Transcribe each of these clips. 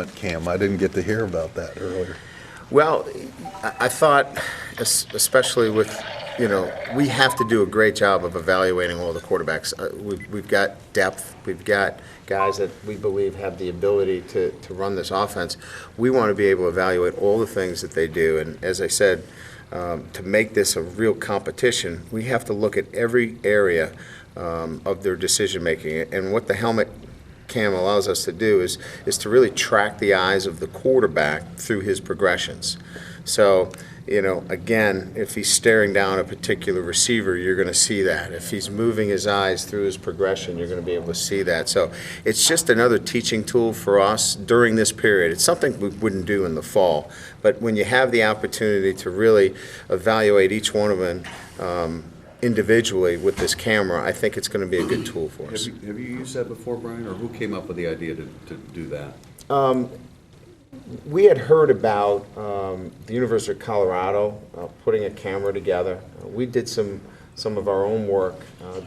helmet cam. I didn't get to hear about that earlier. Well, I thought, especially with, we have to do a great job of evaluating all the quarterbacks. We've got depth. We've got guys that we believe have the ability to run this offense. We want to be able to evaluate all the things that they do. And as I said, to make this a real competition, we have to look at every area of their decision making. And what the helmet cam allows us to do is to really track the eyes of the quarterback through his progressions. So, again, if he's staring down a particular receiver, you're going to see that. If he's moving his eyes through his progression, you're going to be able to see that. So it's just another teaching tool for us during this period. It's something we wouldn't do in the fall. But when you have the opportunity to really evaluate each one of them individually with this camera, I think it's going to be a good tool for us. Have you used that before, Brian, or who came up with the idea to do that? We had heard about the University of Colorado putting a camera together. We did some of our own work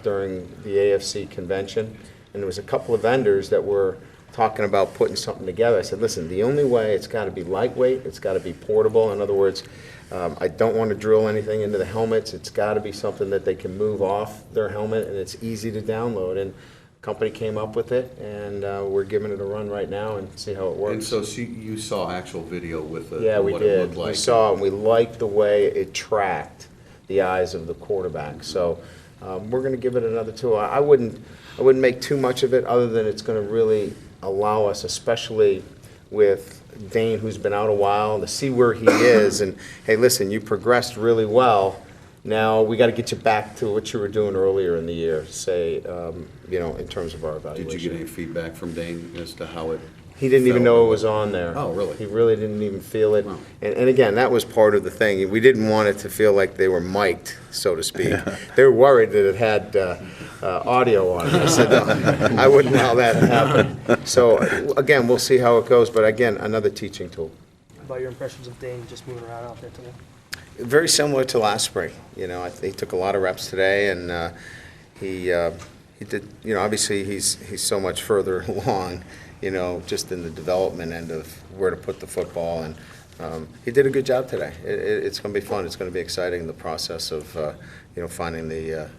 during the AFC convention, and there was a couple of vendors that were talking about putting something together. I said, listen, the only way, it's got to be lightweight, it's got to be portable. In other words, I don't want to drill anything into the helmets. It's got to be something that they can move off their helmet, and it's easy to download. And the company came up with it, and we're giving it a run right now and see how it works. And so you saw actual video with it, yeah, we what did. it looked like. We saw, and we liked the way it tracked the eyes of the quarterback. So we're going to give it another tool. I wouldn't make too much of it, other than it's going to really allow us, especially with Dane, who's been out a while, to see where he is. And hey, listen, you progressed really well. Now we got to get you back to what you were doing earlier in the year, say, in terms of our evaluation. Did you get any feedback from Dane as to how it? He didn't even know it was on there. Oh, really? He really didn't even feel it. Wow. And again, that was part of the thing. We didn't want it to feel like they were mic'd, so to speak. They were worried that it had audio on it. I said, no, I wouldn't allow that to happen. So again, we'll see how it goes. But again, another teaching tool. How about your impressions of Dane just moving around out there today? Very similar to last spring. I think he took a lot of reps today, and he did. Obviously he's so much further along. Just in the development end of where to put the football, and he did a good job today. It's going to be fun. It's going to be exciting, the process of finding the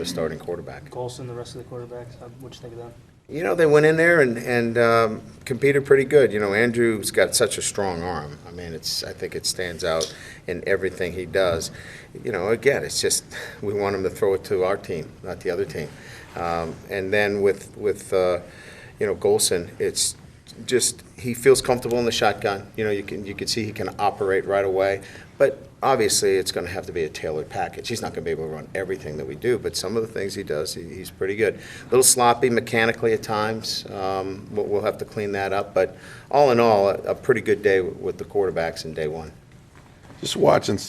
starting quarterback. Golson, the rest of the quarterbacks, what'd you think of them? They went in there and competed pretty good. Andrew's got such a strong arm. I mean, I think it stands out in everything he does. Again, it's just we want him to throw it to our team, not the other team. And then with Golson, it's just he feels comfortable in the shotgun. You can see he can operate right away. But obviously, it's going to have to be a tailored package. He's not going to be able to run everything that we do, but some of the things he does, he's pretty good. A little sloppy mechanically at times. We'll have to clean that up. But all in all, a pretty good day with the quarterbacks in day one. Just watching